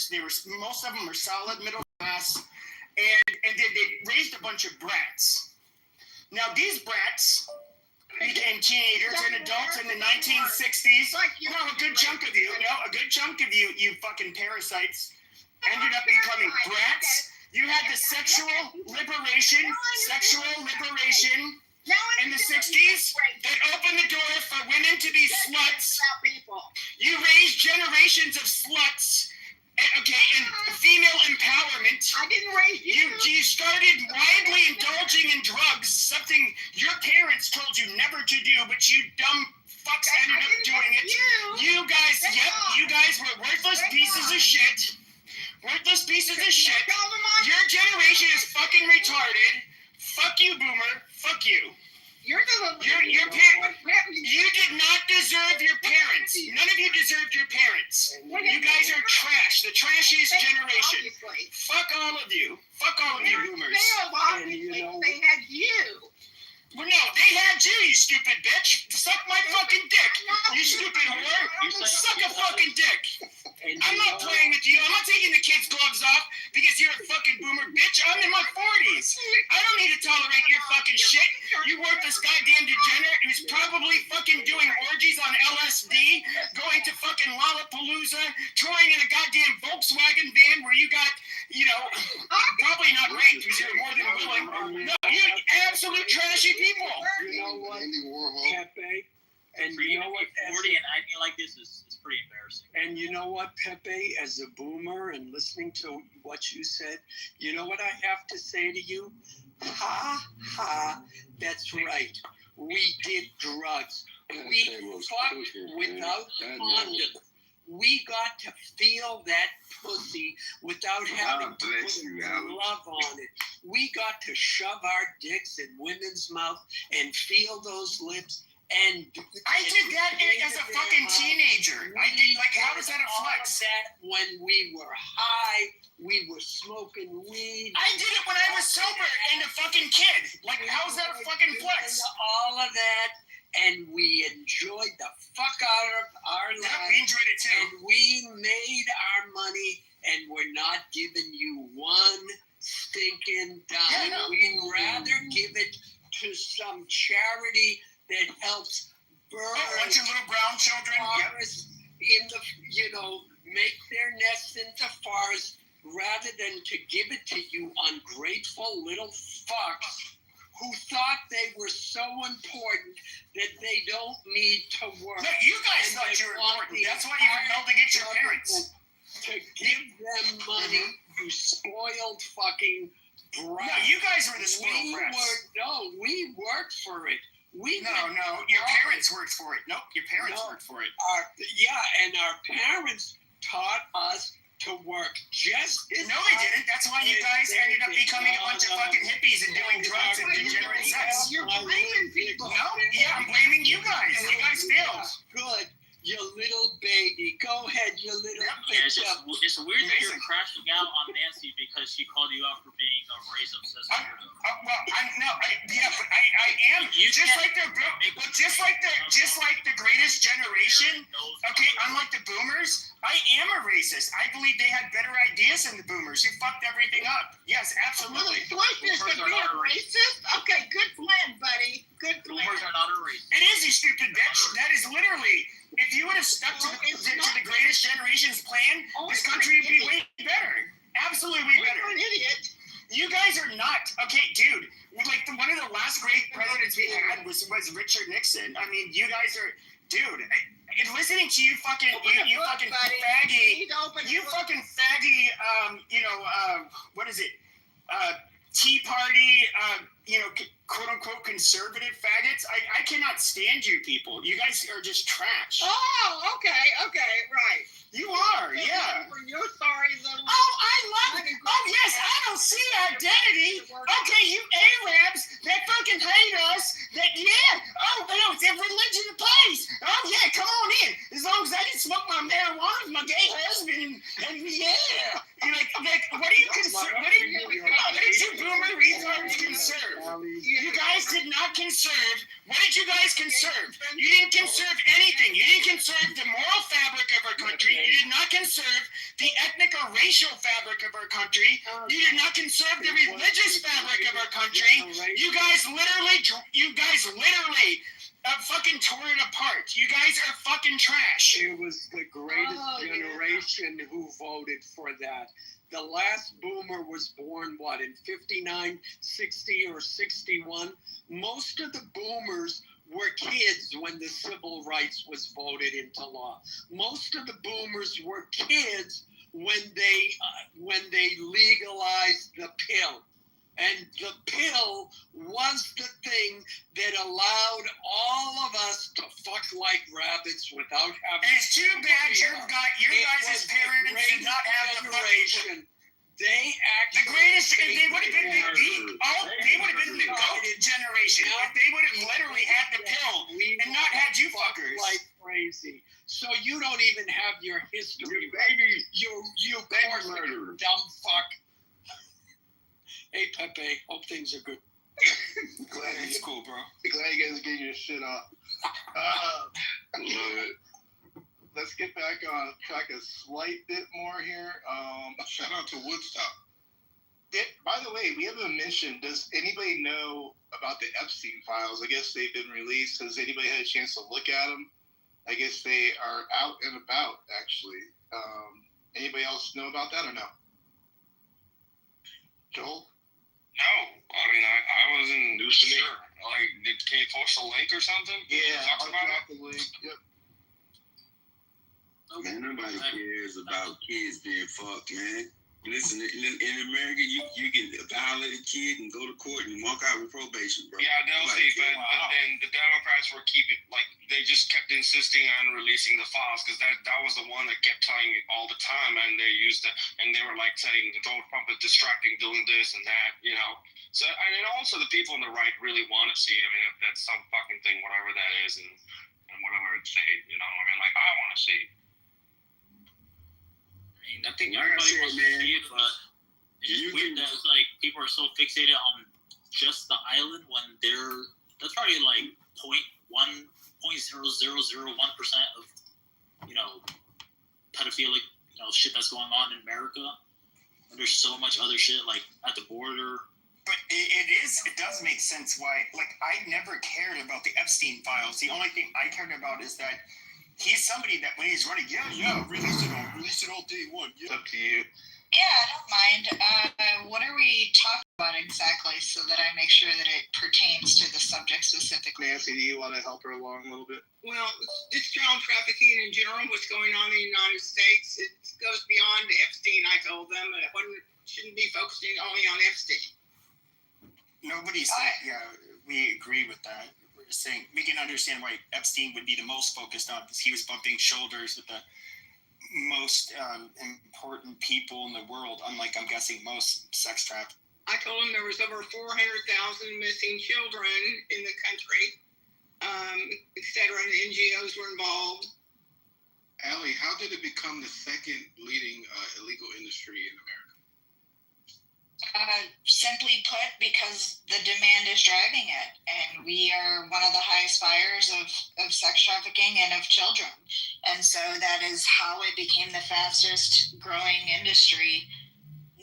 boomers. Most of them were solid middle class, and they raised a bunch of brats. Now these brats became teenagers and adults in the 1960s. A good chunk of you, you fucking parasites, ended up becoming brats. You had the sexual liberation in the 60s that opened the door for women to be sluts. You raised generations of sluts. Okay, and female empowerment. I didn't raise you. You started widely indulging in drugs, something your parents told you never to do, but you dumb fucks ended up doing it. You guys were worthless pieces of shit. Worthless pieces of shit. Your generation is fucking retarded. Fuck you, boomer. Fuck you. You did not deserve your parents. None of you deserved your parents. You guys are trash. The trashiest generation. Fuck all of you. Fuck all of you boomers. They had you. Well, no, they had you stupid bitch. Suck my fucking dick. You stupid whore. Suck a fucking dick. I'm not playing with you. I'm not taking the kids' gloves off because you're a fucking boomer bitch. I'm in my 40s. I don't need to tolerate your fucking shit. You worthless goddamn degenerate who's probably fucking doing orgies on LSD, going to fucking Lollapalooza, touring in a goddamn Volkswagen van where you got, probably not raped because you're more than willing. No, you absolute trashy people. You know what, Pepe? And for you know what, 40 and acting like this is pretty embarrassing. And you know what, Pepe, as a boomer and listening to what you said, you know what I have to say to you? Ha, that's right. We did drugs. We fucked without condom. We got to feel that pussy without having to put a glove on it. We got to shove our dicks in women's mouth and feel those lips. And I did that as a fucking teenager. I did, how does that affect? That when we were high, we were smoking weed. I did it when I was sober and a fucking kid. How's that a fucking flex? All of that, and we enjoyed the fuck out of our lives. Yeah, we enjoyed it too. And we made our money, and we're not giving you one stinking dime. Yeah, no. We'd rather give it to some charity that helps birds, a bunch of little brown children, in the, make their nests in the forest, rather than to give it to you ungrateful little fucks who thought they were so important that they don't need to work. No, you guys thought you were important. That's why you rebelled against your parents. To give them money, you spoiled fucking brat. No, you guys were the spoiled brats. We worked for it. No, your parents worked for it. Nope, your parents worked for it. And our parents taught us to work just as No, they didn't. That's why you guys ended up becoming a bunch of fucking hippies and doing drugs and degenerate sex. You're blaming people. No, I'm blaming you guys. You guys failed. Good. You little baby. Go ahead, you little it's weird that you're crashing out on Nancy because she called you out for being a race-obsessed weirdo. I am. Just like the greatest generation. Okay, unlike the boomers, I am a racist. I believe they had better ideas than the boomers who fucked everything up. Yes, absolutely. Like this to be a racist? Okay, good plan, buddy. Good plan. Boomers are not a racist. It is, you stupid bitch. That is literally. If you would have stuck to the greatest generation's plan, this country would be way better. Absolutely way better. You're an idiot. You guys are not. Okay, dude. One of the last great presidents we had was Richard Nixon. I mean, you guys are, dude. Listening to you fucking, you fucking faggy, what is it? Tea Party, quote unquote conservative faggots. I cannot stand you people. You guys are just trash. Oh, okay, right. You are, yeah. You're sorry, little. Oh, I love it. Oh, yes, I don't see identity. Okay, you Arabs that fucking hate us. Oh, no, it's a religion of peace. Oh, yeah, come on in. As long as I can smoke my marijuana with my gay husband, and yeah. You're like, what are you concerned? What did you boomer retards conserve? You guys did not conserve. What did you guys conserve? You didn't conserve anything. You didn't conserve the moral fabric of our country. You did not conserve the ethnic or racial fabric of our country. You did not conserve the religious fabric of our country. You guys literally fucking tore it apart. You guys are fucking trash. It was the greatest generation who voted for that. The last boomer was born, what, in 59, 60, or 61? Most of the boomers were kids when the civil rights was voted into law. Most of the boomers were kids when they legalized the pill. And the pill was the thing that allowed all of us to fuck like rabbits without having. And it's too bad your guys' parents did not have the fucking. They actually. The greatest. They would have been they would have been the GOAT generation if they would have literally had the pill and not had you fuckers. Like crazy. So you don't even have your history. You baby dumb fuck. Hey Pepe, hope things are good. Glad it's cool, bro. Glad you guys are getting your shit off. Love it. Let's get back on track a slight bit more here. Shout out to Woodstock. By the way, we haven't mentioned, does anybody know about the Epstein files? I guess they've been released. Has anybody had a chance to look at them? I guess they are out and about, actually. Anybody else know about that or no? Joel? No, I mean, I wasn't news to me. Like, can you post a link or something? Yeah, Talk I'll about drop the link. Yep. Man, nobody cares about kids being fucked, man. Listen, in America, you can violate a kid and go to court and walk out with probation, bro. Yeah, they'll see, but then the Democrats were they just kept insisting on releasing the files because that was the one that kept telling me all the time, and they were like saying Donald Trump is distracting, doing this and that, you know. So, and then also the people on the right really want to see it. I mean, if that's some fucking thing, whatever that is, and whatever it's saying, you know. I mean, like, I want to see it. I think everybody wants to see it, but it's just weird that it's like people are so fixated on just the island when that's probably like 0.0001% of pedophilic shit that's going on in America. And there's so much other shit like at the border. But it does make sense why. Like, I never cared about the Epstein files. The only thing I cared about is that he's somebody that when he's running, release it all day one. It's up to you. Yeah, I don't mind. What are we talking about exactly so that I make sure that it pertains to the subject specifically? Nancy, do you want to help her along a little bit? Well, this child trafficking in general, what's going on in the United States, it goes beyond Epstein, I told them. It shouldn't be focusing only on Epstein. Nobody's saying, we agree with that. We're saying we can understand why Epstein would be the most focused on because he was bumping shoulders with the most important people in the world, unlike, I'm guessing, most sex traffickers. I told him there was over 400,000 missing children in the country, etc., and NGOs were involved. Allie, how did it become the second leading illegal industry in America? Simply put, because the demand is driving it, and we are one of the highest buyers of sex trafficking and of children, and so that is how it became the fastest growing industry,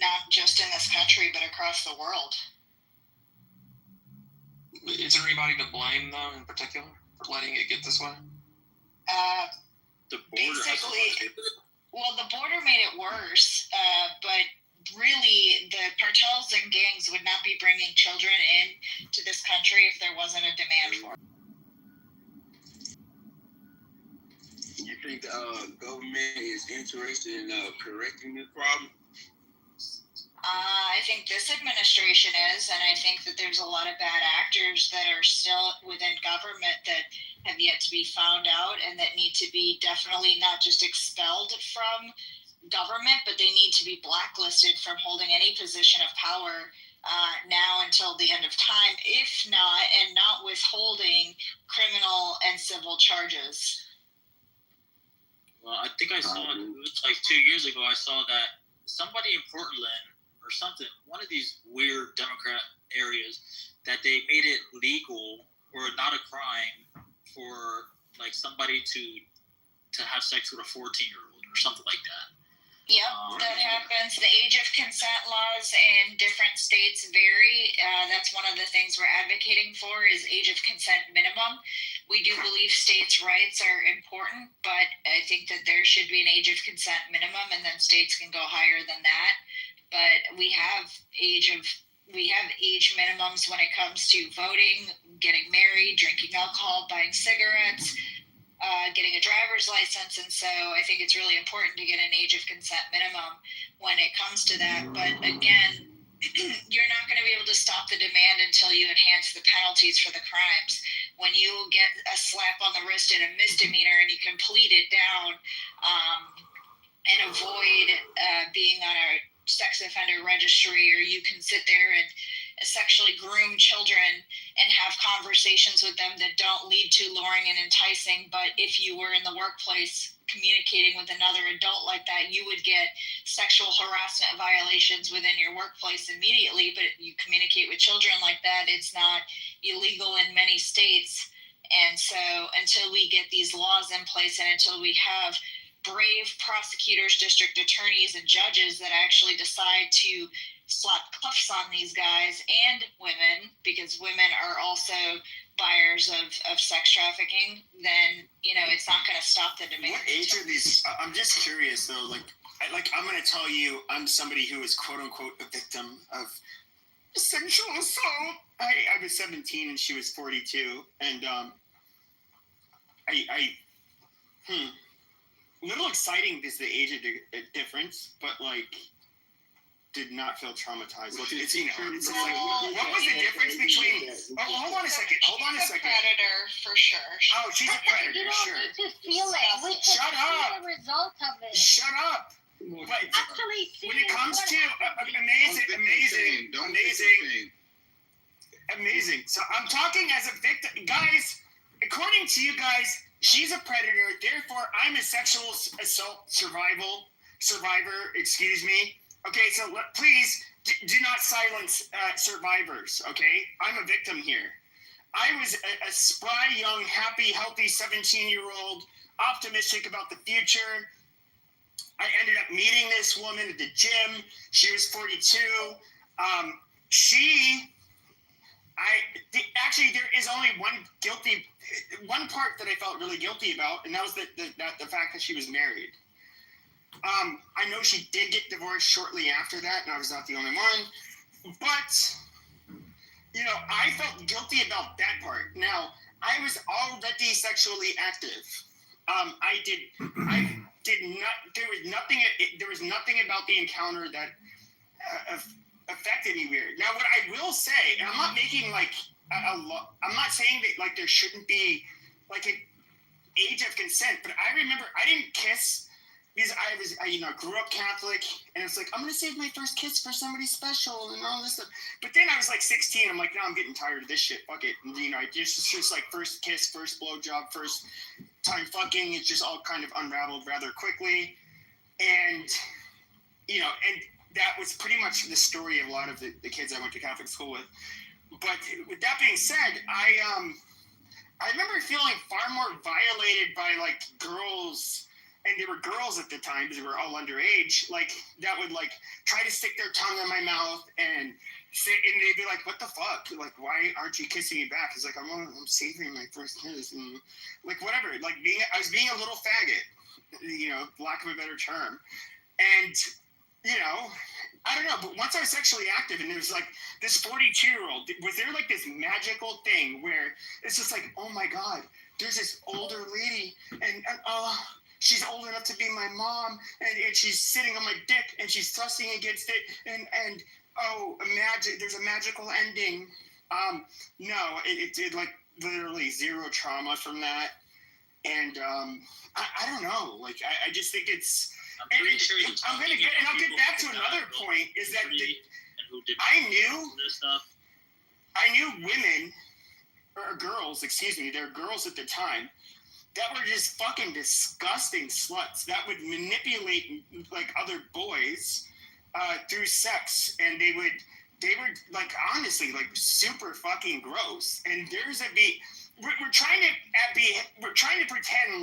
not just in this country but across the world. Is there anybody to blame though, in particular, for letting it get this way? The border the border made it worse, but really, the cartels and gangs would not be bringing children in to this country if there wasn't a demand for it. You think the government is interested in correcting this problem? I think this administration is, and I think that there's a lot of bad actors that are still within government that have yet to be found out and that need to be definitely not just expelled from government, but they need to be blacklisted from holding any position of power now until the end of time, if not, and not withholding criminal and civil charges. Well, I think I saw it was like 2 years ago. I saw that somebody in Portland or something, one of these weird Democrat areas, that they made it legal or not a crime for like somebody to have sex with a 14-year-old or something like that. Yep, that happens. The age of consent laws in different states vary. That's one of the things we're advocating for is age of consent minimum. We do believe states' rights are important, but I think that there should be an age of consent minimum, and then states can go higher than that. But we have age minimums when it comes to voting, getting married, drinking alcohol, buying cigarettes, getting a driver's license. And so I think it's really important to get an age of consent minimum when it comes to that. But again, you're not going to be able to stop the demand until you enhance the penalties for the crimes. When you get a slap on the wrist and a misdemeanor and you can plead it down and avoid being on a sex offender registry, or you can sit there and sexually groom children and have conversations with them that don't lead to luring and enticing. But if you were in the workplace communicating with another adult like that, you would get sexual harassment violations within your workplace immediately. But you communicate with children like that, it's not illegal in many states. And so until we get these laws in place and until we have brave prosecutors, district attorneys, and judges that actually decide to slap cuffs on these guys and women, because women are also buyers of sex trafficking, then, it's not going to stop the demand. What age are these? I'm just curious, though. I'm going to tell you, I'm somebody who is, quote unquote, a victim of sexual assault. I was 17 and she was 42. And a little exciting is the age of difference, but did not feel traumatized. What was the difference between? Hold on a second. She's a predator for sure. Oh, she's a predator. You don't need to feel it. We can Shut see up. the result of it. Shut up. But Actually, when it comes to amazing. So I'm talking as a victim, guys. According to you guys, she's a predator. Therefore, I'm a sexual assault survivor. Excuse me. Okay, so please do not silence survivors. Okay, I'm a victim here. I was a spry, young, happy, healthy 17-year-old, optimistic about the future. I ended up meeting this woman at the gym. She was 42. Actually, there is only one part that I felt really guilty about, and that was the fact that she was married. I know she did get divorced shortly after that, and I was not the only one. But, I felt guilty about that part. Now, I was already sexually active. There was nothing about the encounter that affected me weird. Now, what I will say, and I'm not making I'm not saying that there shouldn't be an age of consent, but I remember I didn't kiss because I grew up Catholic, and it's I'm gonna save my first kiss for somebody special and all this stuff. But then I was 16. I'm no, I'm getting tired of this shit. Fuck it. And, it's just first kiss, first blowjob, first time fucking. It's just all kind of unraveled rather quickly, and and that was pretty much the story of a lot of the kids I went to Catholic school with. But with that being said, I remember feeling far more violated by girls. And they were girls at the time because they were all underage, that would try to stick their tongue in my mouth and say, and they'd be what the fuck? Why aren't you kissing me back? It's I'm savoring my first kiss and whatever. I was being a little faggot, lack of a better term. And, I don't know, but once I was sexually active and there was this 42-year-old, was there this magical thing where it's just oh my God, there's this older lady and she's old enough to be my mom, and she's sitting on my dick, and she's thrusting against it, and imagine there's a magical ending. No, it did literally zero trauma from that, and I don't know. I just think it's. I'm pretty sure I'll get back to another point. Is that I knew women or girls. Excuse me, they're girls at the time. That were just fucking disgusting sluts that would manipulate other boys through sex, and they were honestly super fucking gross. And we're trying to pretend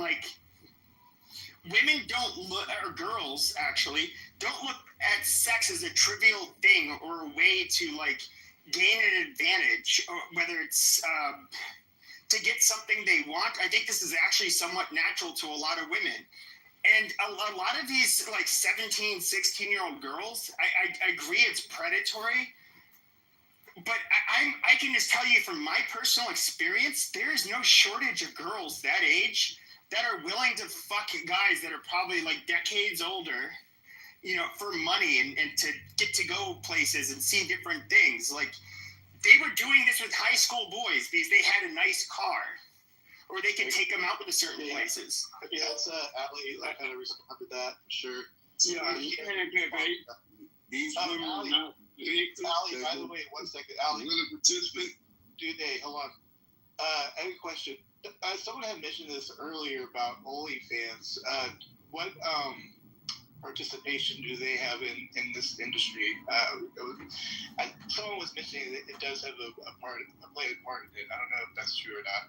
women don't look, or girls actually, don't look at sex as a trivial thing or a way to like gain an advantage, or whether it's to get something they want. I think this is actually somewhat natural to a lot of women. And a lot of these like 17, 16-year-old girls, I agree it's predatory, but I can just tell you from my personal experience, there is no shortage of girls that age that are willing to fuck guys that are probably like decades older, you know, for money and to get to go places and see different things. Like, they were doing this with high school boys because they had a nice car, or they could take them out to certain places. Yeah, that's Ali. I kind of respond to that for sure. Yeah, These Ali, women are not Ali, by the way, one second. Ali, willing participant. dude, hey, hold on. I have a question. Someone had mentioned this earlier about OnlyFans. What participation do they have in this industry? Someone was mentioning that it does have a part in it. I don't know if that's true or not.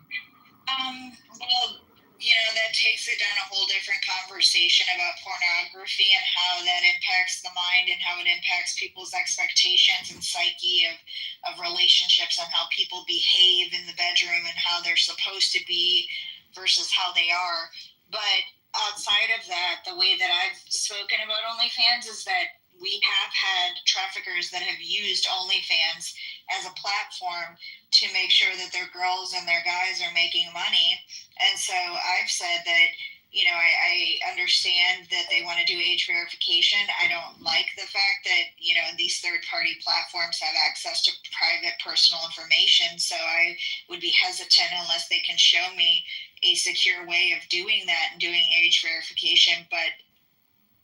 Well, you know, that takes it down a whole different conversation about pornography and how that impacts the mind and how it impacts people's expectations and psyche of relationships and how people behave in the bedroom and how they're supposed to be versus how they are. But outside of that, the way that I've spoken about OnlyFans is that we have had traffickers that have used OnlyFans as a platform to make sure that their girls and their guys are making money. And so I've said that, you know, I understand that they want to do age verification. I don't like the fact that, you know, these third-party platforms have access to private personal information. So I would be hesitant unless they can show me a secure way of doing that and doing age verification. But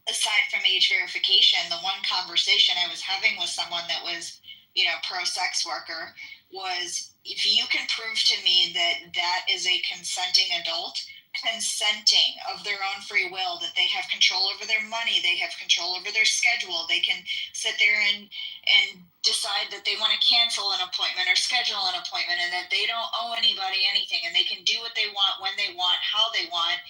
aside from age verification, the one conversation I was having with someone that was, you know, pro-sex worker was, if you can prove to me that that is a consenting adult, consenting of their own free will, that they have control over their money, they have control over their schedule, they can sit there and decide that they want to cancel an appointment or schedule an appointment, and that they don't owe anybody anything, and they can do what they want, when they want, how they want,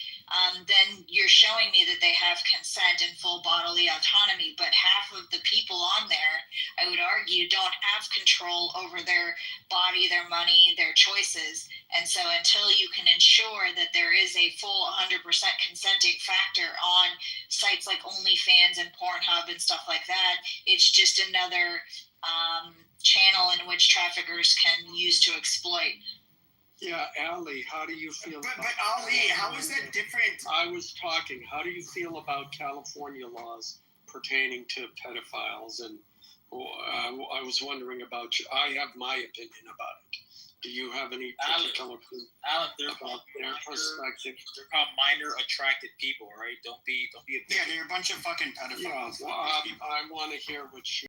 then you're showing me that they have consent and full bodily autonomy. But half of the people on there, I would argue, don't have control over their body, their money, their choices. And so until you can ensure that there is a full 100% consenting factor on sites like OnlyFans and Pornhub and stuff like that, it's just another channel in which traffickers can use to exploit. Yeah, Ali, how do you feel? But Ali, how is that different? I was talking. How do you feel about California laws pertaining to pedophiles? And I was wondering about you. I have my opinion about it. Do you have any particular Alan, they're called perspective? They're called minor attracted people, right? Don't be a Yeah, they're a bunch of fucking pedophiles. Yeah, well, I want to hear what you